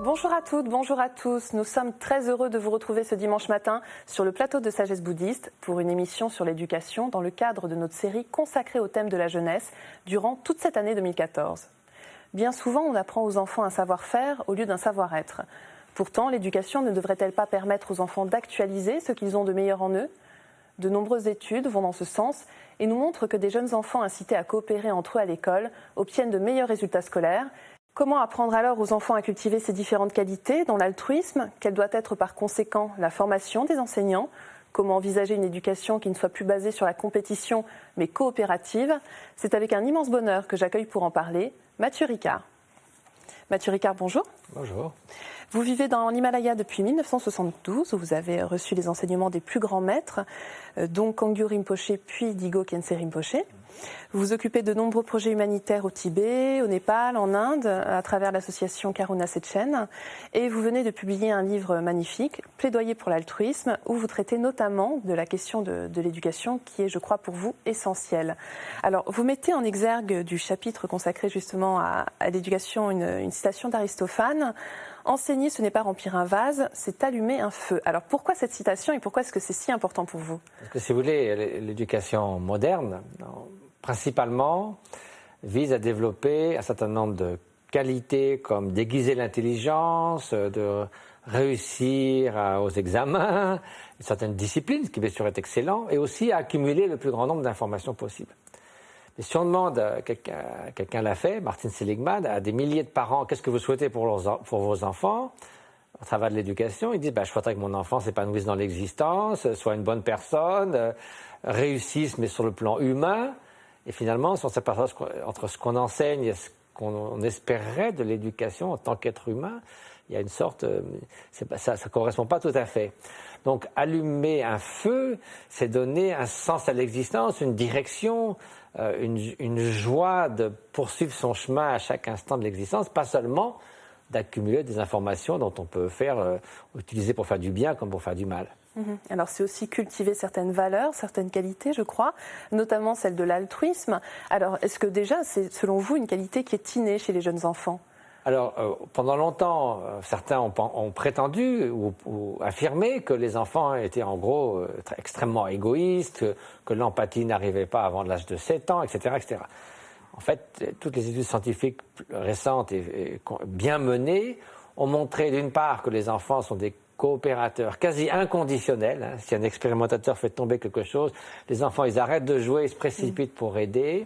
Bonjour à toutes, bonjour à tous. Nous sommes très heureux de vous retrouver ce dimanche matin sur le plateau de Sagesse Bouddhiste pour une émission sur l'éducation dans le cadre de notre série consacrée au thème de la jeunesse durant toute cette année 2014. Bien souvent, on apprend aux enfants un savoir-faire au lieu d'un savoir-être. Pourtant, l'éducation ne devrait-elle pas permettre aux enfants d'actualiser ce qu'ils ont de meilleur en eux ? De nombreuses études vont dans ce sens et nous montrent que des jeunes enfants incités à coopérer entre eux à l'école obtiennent de meilleurs résultats scolaires. Comment apprendre alors aux enfants à cultiver ces différentes qualités, dont l'altruisme ? Quelle doit être par conséquent la formation des enseignants ? Comment envisager une éducation qui ne soit plus basée sur la compétition, mais coopérative ? C'est avec un immense bonheur que j'accueille pour en parler Mathieu Ricard. Mathieu Ricard, bonjour. Bonjour. Vous vivez dans l'Himalaya depuis 1972, où vous avez reçu les enseignements des plus grands maîtres, dont Kangyu Rinpoché puis Digo Khyentse Rinpoché. Vous vous occupez de nombreux projets humanitaires au Tibet, au Népal, en Inde, à travers l'association Karuna Sechen. Et vous venez de publier un livre magnifique, Plaidoyer pour l'altruisme, où vous traitez notamment de la question de l'éducation, qui est, je crois, pour vous, essentielle. Alors, vous mettez en exergue du chapitre consacré justement à l'éducation une citation d'Aristophane. Enseigner, ce n'est pas remplir un vase, c'est allumer un feu. Alors, pourquoi cette citation et pourquoi est-ce que c'est si important pour vous ? Parce que si vous voulez, l'éducation moderne, principalement, vise à développer un certain nombre de qualités comme d'aiguiser l'intelligence, de réussir aux examens, une certaine discipline, ce qui bien sûr est excellent, et aussi à accumuler le plus grand nombre d'informations possible. Mais si on demande à quelqu'un l'a fait, Martin Seligman, à des milliers de parents, qu'est-ce que vous souhaitez pour vos enfants ? Au travers de l'éducation, ils disent je souhaiterais que mon enfant s'épanouisse dans l'existence, soit une bonne personne, réussisse mais sur le plan humain. Et finalement, si on s'aperçoit entre ce qu'on enseigne et ce qu'on espérerait de l'éducation en tant qu'être humain, il y a une sorte, ça ne correspond pas tout à fait. Donc allumer un feu, c'est donner un sens à l'existence, une direction, une joie de poursuivre son chemin à chaque instant de l'existence, pas seulement d'accumuler des informations dont on peut utiliser pour faire du bien comme pour faire du mal. Alors c'est aussi cultiver certaines valeurs, certaines qualités, je crois, notamment celle de l'altruisme. Alors est-ce que déjà c'est selon vous une qualité qui est innée chez les jeunes enfants ? Alors pendant longtemps, certains ont prétendu ou affirmé que les enfants étaient en gros extrêmement égoïstes, que l'empathie n'arrivait pas avant l'âge de 7 ans, etc., etc. En fait, toutes les études scientifiques récentes et bien menées ont montré d'une part que les enfants sont des coopérateurs quasi inconditionnels. Si un expérimentateur fait tomber quelque chose, les enfants ils arrêtent de jouer, ils se précipitent pour aider.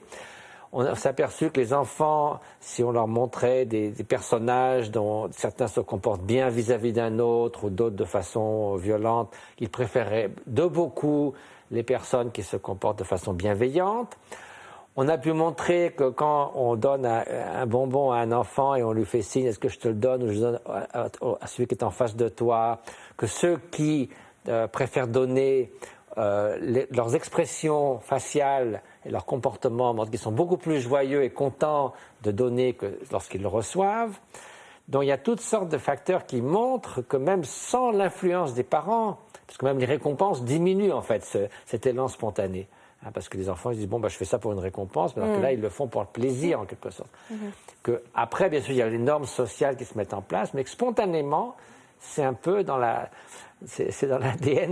On s'est aperçu que les enfants, si on leur montrait des personnages dont certains se comportent bien vis-à-vis d'un autre ou d'autres de façon violente, ils préféraient de beaucoup les personnes qui se comportent de façon bienveillante. On a pu montrer que quand on donne un bonbon à un enfant et on lui fait signe, est-ce que je te le donne ou je le donne à celui qui est en face de toi, que ceux qui préfèrent donner leurs expressions faciales et leurs comportements montrent qu'ils sont beaucoup plus joyeux et contents de donner que lorsqu'ils le reçoivent. Donc il y a toutes sortes de facteurs qui montrent que même sans l'influence des parents, parce que même les récompenses diminuent en fait cet élan spontané. Parce que les enfants ils disent je fais ça pour une récompense, mais alors que là ils le font pour le plaisir en quelque sorte. Que après bien sûr il y a les normes sociales qui se mettent en place, mais que spontanément c'est un peu dans l'ADN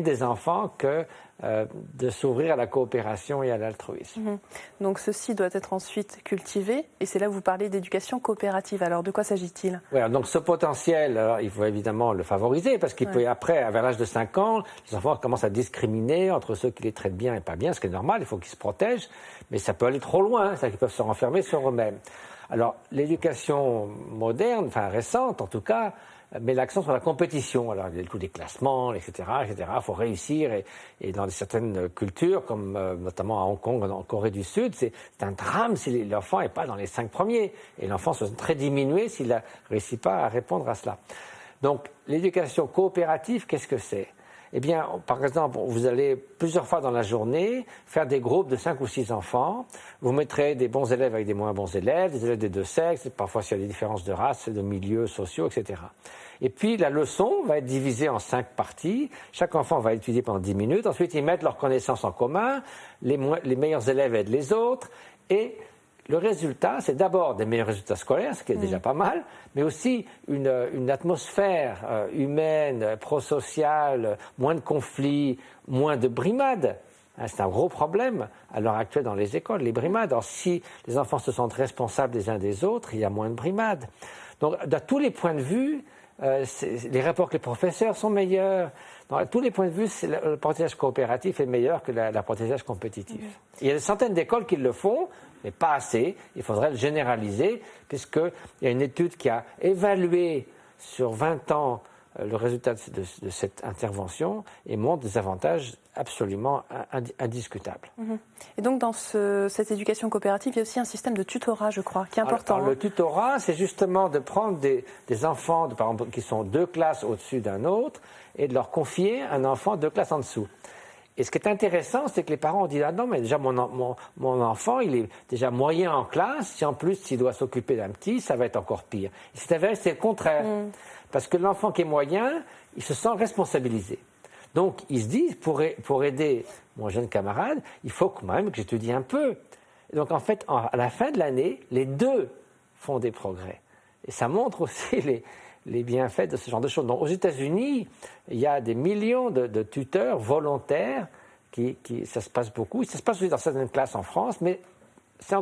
des enfants que de s'ouvrir à la coopération et à l'altruisme. Donc ceci doit être ensuite cultivé, et c'est là où vous parlez d'éducation coopérative. Alors de quoi s'agit-il ? Ouais, donc ce potentiel, alors, il faut évidemment le favoriser, parce qu'il peut après, vers l'âge de 5 ans, les enfants commencent à discriminer entre ceux qui les traitent bien et pas bien, ce qui est normal, il faut qu'ils se protègent, mais ça peut aller trop loin, c'est-à-dire qu'ils peuvent se renfermer sur eux-mêmes. Alors l'éducation moderne, enfin récente en tout cas, met l'accent sur la compétition. Alors, il y a le coup des classements, etc., etc. Il faut réussir. Et dans certaines cultures, comme notamment à Hong Kong, en Corée du Sud, c'est un drame si l'enfant n'est pas dans les 5 premiers. Et l'enfant se sent très diminué s'il ne réussit pas à répondre à cela. Donc, l'éducation coopérative, qu'est-ce que c'est ? Eh bien, par exemple, vous allez plusieurs fois dans la journée faire des groupes de 5 ou 6 enfants. Vous mettrez des bons élèves avec des moins bons élèves, des élèves des deux sexes, parfois s'il y a des différences de race, de milieux sociaux, etc. Et puis, la leçon va être divisée en 5 parties. Chaque enfant va étudier pendant 10 minutes. Ensuite, ils mettent leurs connaissances en commun. Les meilleurs élèves aident les autres. Et le résultat, c'est d'abord des meilleurs résultats scolaires, ce qui est déjà pas mal, mais aussi une atmosphère humaine, prosociale, moins de conflits, moins de brimades. C'est un gros problème à l'heure actuelle dans les écoles, les brimades. Alors, si les enfants se sentent responsables les uns des autres, il y a moins de brimades. Donc, de tous les points de vue, les rapports avec les professeurs sont meilleurs. À tous les points de vue, l'apprentissage coopératif est meilleur que l'apprentissage compétitif. Il y a des centaines d'écoles qui le font, mais pas assez. Il faudrait le généraliser, puisqu'il y a une étude qui a évalué sur 20 ans le résultat de cette intervention et montre des avantages absolument indiscutables. Et donc, dans cette éducation coopérative, il y a aussi un système de tutorat, je crois, qui est important. Alors, le tutorat, c'est justement de prendre des enfants, par exemple, qui sont 2 classes au-dessus d'un autre, et de leur confier un enfant 2 classes en dessous. Et ce qui est intéressant, c'est que les parents ont dit « Ah non, mais déjà, mon enfant, il est déjà moyen en classe. Si en plus, il doit s'occuper d'un petit, ça va être encore pire. » Et c'est avéré, c'est le contraire. Parce que l'enfant qui est moyen, il se sent responsabilisé. Donc, il se dit, pour aider mon jeune camarade, il faut quand même que j'étudie un peu. Et donc, en fait, à la fin de l'année, les 2 font des progrès. Et ça montre aussi les bienfaits de ce genre de choses. Donc, aux États-Unis, il y a des millions de tuteurs volontaires, ça se passe beaucoup. Ça se passe aussi dans certaines classes en France, mais c'est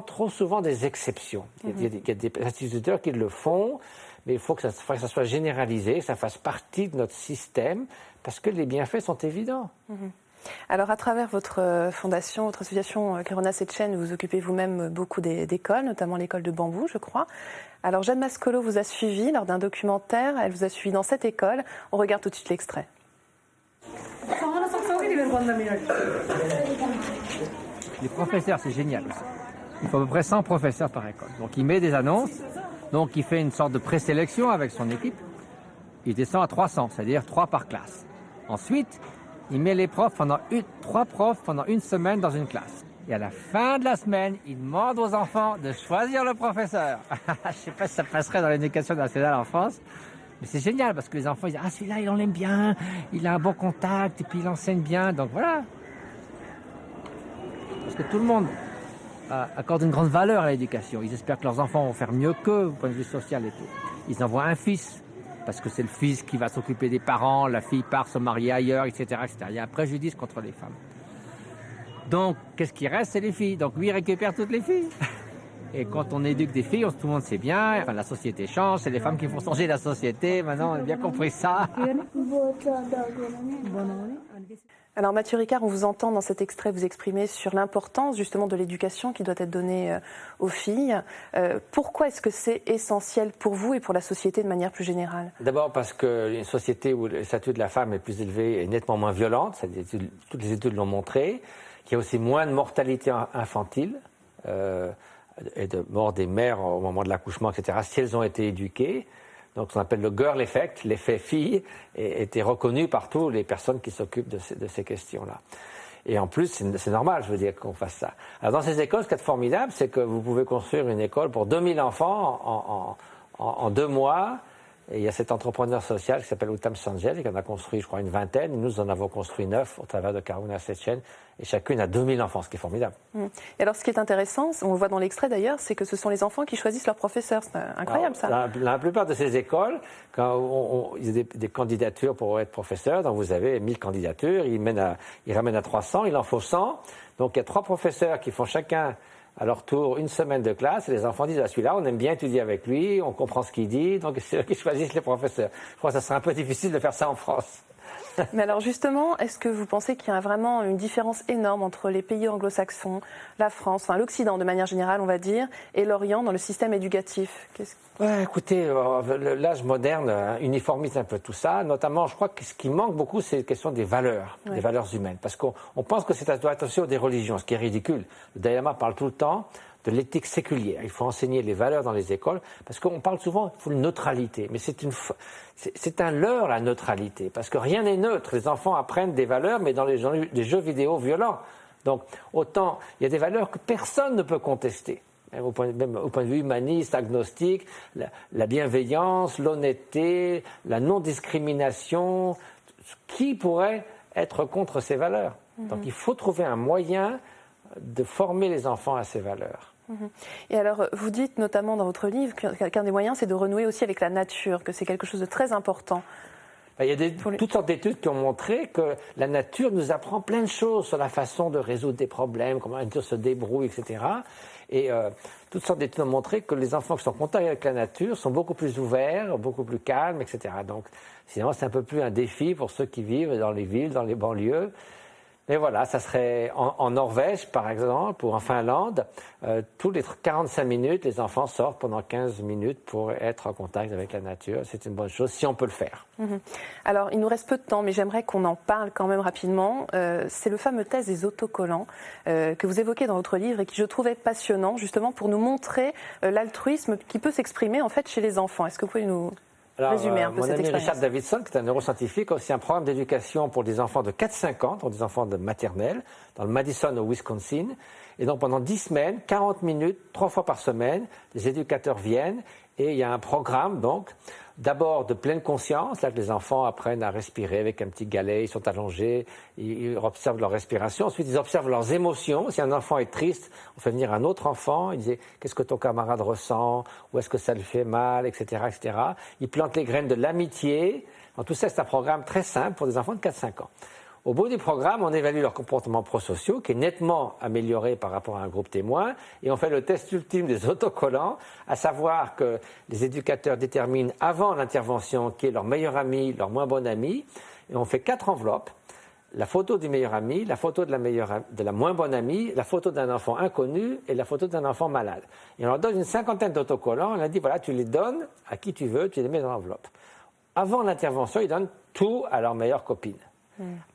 trop souvent des exceptions. Il y a des instituteurs qui le font, mais il faut que ça soit généralisé, que ça fasse partie de notre système, parce que les bienfaits sont évidents. Alors, à travers votre fondation, votre association Kérona Setchen, vous occupez vous-même beaucoup d'écoles, notamment l'école de Bambou, je crois. Alors, Jeanne Mascolo vous a suivi lors d'un documentaire. Elle vous a suivi dans cette école. On regarde tout de suite l'extrait. Les professeurs, c'est génial aussi. Il faut à peu près 100 professeurs par école. Donc, il met des annonces. Donc, il fait une sorte de présélection avec son équipe. Il descend à 300, c'est-à-dire 3 par classe. Ensuite, il met les profs 3 profs pendant une semaine dans une classe. Et à la fin de la semaine, il demande aux enfants de choisir le professeur. Je ne sais pas si ça passerait dans l'éducation nationale en France, mais c'est génial parce que les enfants ils disent « Ah, celui-là, il en aime bien, il a un bon contact et puis il enseigne bien. » Donc voilà. Parce que tout le monde accorde une grande valeur à l'éducation. Ils espèrent que leurs enfants vont faire mieux qu'eux, au point de vue social et tout. Ils envoient un fils, parce que c'est le fils qui va s'occuper des parents, la fille part se marier ailleurs, etc., etc. Il y a un préjudice contre les femmes. Donc, qu'est-ce qui reste? C'est les filles. Donc, lui, il récupère toutes les filles. Et quand on éduque des filles, tout le monde sait bien, enfin, la société change, c'est les femmes qui font changer la société. Maintenant, on a bien compris ça. Alors Mathieu Ricard, on vous entend dans cet extrait vous exprimer sur l'importance justement de l'éducation qui doit être donnée aux filles. Pourquoi est-ce que c'est essentiel pour vous et pour la société de manière plus générale? D'abord parce qu'une société où le statut de la femme est plus élevé est nettement moins violente, toutes les études l'ont montré, qu'il y a aussi moins de mortalité infantile et de mort des mères au moment de l'accouchement, etc., si elles ont été éduquées. Donc, ce qu'on appelle le girl effect, l'effet fille, était reconnu par toutes les personnes qui s'occupent de ces questions-là. Et en plus, c'est normal, je veux dire, qu'on fasse ça. Alors, dans ces écoles, ce qui est formidable, c'est que vous pouvez construire une école pour 2000 enfants en 2 mois. Et il y a cet entrepreneur social qui s'appelle Uttam Sanjel, qui en a construit, je crois, une vingtaine. Nous en avons construit 9 au travers de Kérona Setchen. Et chacune a 2000 enfants, ce qui est formidable. Et alors, ce qui est intéressant, on le voit dans l'extrait d'ailleurs, c'est que ce sont les enfants qui choisissent leurs professeurs. C'est incroyable, ça. La plupart de ces écoles, quand il y a des candidatures pour être professeur, donc vous avez 1000 candidatures, ils ramènent à 300, il en faut 100. Donc, il y a 3 professeurs qui font chacun à leur tour une semaine de classe, et les enfants disent « Ah, celui-là, on aime bien étudier avec lui, on comprend ce qu'il dit, donc c'est eux qui choisissent les professeurs. » Je crois que ça serait un peu difficile de faire ça en France. Mais alors justement, est-ce que vous pensez qu'il y a vraiment une différence énorme entre les pays anglo-saxons, la France, enfin l'Occident de manière générale, on va dire, et l'Orient dans le système éducatif? Ouais, écoutez, l'âge moderne uniformise un peu tout ça. Notamment, je crois que ce qui manque beaucoup, c'est la question des valeurs, des valeurs humaines. Parce qu'on pense que ça doit être aussi des religions, ce qui est ridicule. Le Dalai Lama parle tout le temps de l'éthique séculière. Il faut enseigner les valeurs dans les écoles, parce qu'on parle souvent, il faut une neutralité. Mais c'est un leurre, la neutralité, parce que rien n'est neutre. Les enfants apprennent des valeurs, mais dans des jeux vidéo violents. Donc, autant, il y a des valeurs que personne ne peut contester. Même au point de vue humaniste, agnostique, la bienveillance, l'honnêteté, la non-discrimination. Qui pourrait être contre ces valeurs? Donc, il faut trouver un moyen de former les enfants à ces valeurs. Et alors, vous dites notamment dans votre livre qu'un des moyens, c'est de renouer aussi avec la nature, que c'est quelque chose de très important. Il y a toutes sortes d'études qui ont montré que la nature nous apprend plein de choses sur la façon de résoudre des problèmes, comment la nature se débrouille, etc. Et toutes sortes d'études ont montré que les enfants qui sont en contact avec la nature sont beaucoup plus ouverts, beaucoup plus calmes, etc. Donc, sinon, c'est un peu plus un défi pour ceux qui vivent dans les villes, dans les banlieues. Mais voilà, ça serait en Norvège, par exemple, ou en Finlande, tous les 45 minutes, les enfants sortent pendant 15 minutes pour être en contact avec la nature. C'est une bonne chose, si on peut le faire. Alors, il nous reste peu de temps, mais j'aimerais qu'on en parle quand même rapidement. C'est le fameux test des autocollants que vous évoquez dans votre livre et qui je trouvais passionnant, justement, pour nous montrer l'altruisme qui peut s'exprimer, en fait, chez les enfants. Est-ce que vous pouvez nous résumer un peu mon cette ami expérience? Richard Davidson, qui est un neuroscientifique, a aussi un programme d'éducation pour des enfants de 4-5 ans, donc des enfants de maternelle, dans le Madison au Wisconsin. Et donc pendant 10 semaines, 40 minutes, 3 fois par semaine, les éducateurs viennent et il y a un programme donc d'abord de pleine conscience, là que les enfants apprennent à respirer avec un petit galet, ils sont allongés, ils observent leur respiration, ensuite ils observent leurs émotions. Si un enfant est triste, on fait venir un autre enfant, il dit qu'est-ce que ton camarade ressent, où est-ce que ça lui fait mal, etc., etc. Ils plantent les graines de l'amitié. Donc, tout ça, c'est un programme très simple pour des enfants de 4-5 ans. Au bout du programme, on évalue leur comportement prosociaux, qui est nettement amélioré par rapport à un groupe témoin, et on fait le test ultime des autocollants, à savoir que les éducateurs déterminent avant l'intervention qui est leur meilleur ami, leur moins bon ami, et on fait 4 enveloppes, la photo du meilleur ami, la photo de la moins bonne amie, la photo d'un enfant inconnu et la photo d'un enfant malade. Et on leur donne une 50aine d'autocollants, on leur dit voilà, tu les donnes à qui tu veux, tu les mets dans l'enveloppe. Avant l'intervention, ils donnent tout à leur meilleure copine.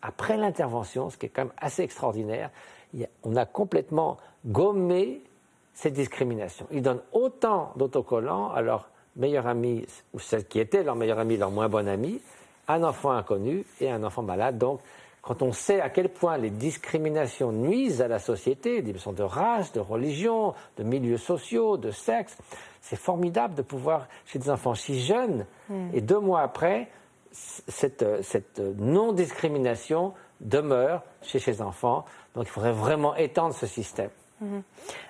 Après l'intervention, ce qui est quand même assez extraordinaire, on a complètement gommé cette discrimination. Ils donnent autant d'autocollants à leur meilleur ami, ou celle qui était leur meilleur ami, leur moins bon ami, un enfant inconnu et un enfant malade. Donc, quand on sait à quel point les discriminations nuisent à la société, des questions de race, de religion, de milieux sociaux, de sexe, c'est formidable de pouvoir, chez des enfants si jeunes, et 2 mois après, cette non-discrimination demeure chez ces enfants. Donc il faudrait vraiment étendre ce système.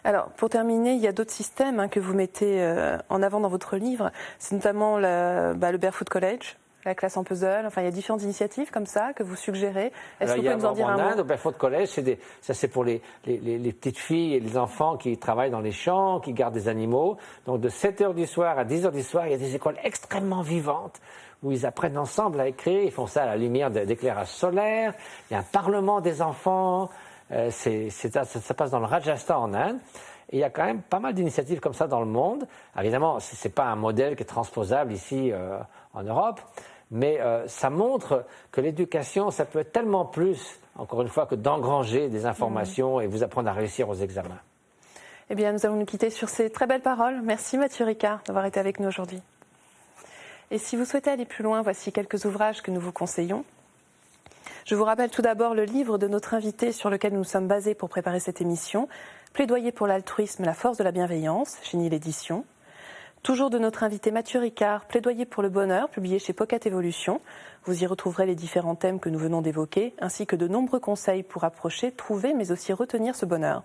Alors, pour terminer, il y a d'autres systèmes que vous mettez en avant dans votre livre. C'est notamment le Barefoot College, la classe en puzzle. Enfin, il y a différentes initiatives comme ça que vous suggérez. Est-ce que vous pouvez nous en dire un mot? En Inde, au Barefoot College, ça c'est pour les petites filles et les enfants qui travaillent dans les champs, qui gardent des animaux. Donc de 7h du soir à 10h du soir, il y a des écoles extrêmement vivantes où ils apprennent ensemble à écrire, ils font ça à la lumière d'éclairage solaire, il y a un parlement des enfants, ça passe dans le Rajasthan en Inde, et il y a quand même pas mal d'initiatives comme ça dans le monde. Évidemment, ce n'est pas un modèle qui est transposable ici en Europe, mais ça montre que l'éducation, ça peut être tellement plus, encore une fois, que d'engranger des informations et vous apprendre à réussir aux examens. Eh bien, nous allons nous quitter sur ces très belles paroles. Merci Mathieu Ricard d'avoir été avec nous aujourd'hui. Et si vous souhaitez aller plus loin, voici quelques ouvrages que nous vous conseillons. Je vous rappelle tout d'abord le livre de notre invité sur lequel nous sommes basés pour préparer cette émission, Plaidoyer pour l'altruisme, la force de la bienveillance, chez Nil Éditions. Toujours de notre invité Mathieu Ricard, Plaidoyer pour le bonheur, publié chez Pocket Évolution. Vous y retrouverez les différents thèmes que nous venons d'évoquer, ainsi que de nombreux conseils pour approcher, trouver, mais aussi retenir ce bonheur.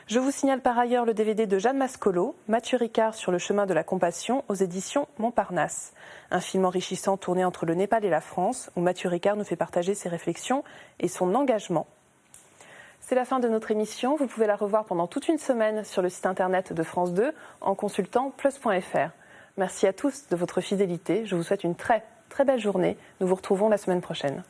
Je vous signale par ailleurs le DVD de Jeanne Mascolo, Mathieu Ricard sur le chemin de la compassion, aux éditions Montparnasse. Un film enrichissant tourné entre le Népal et la France, où Mathieu Ricard nous fait partager ses réflexions et son engagement. C'est la fin de notre émission. Vous pouvez la revoir pendant toute une semaine sur le site internet de France 2 en consultant plus.fr. Merci à tous de votre fidélité. Je vous souhaite une très, très belle journée. Nous vous retrouvons la semaine prochaine.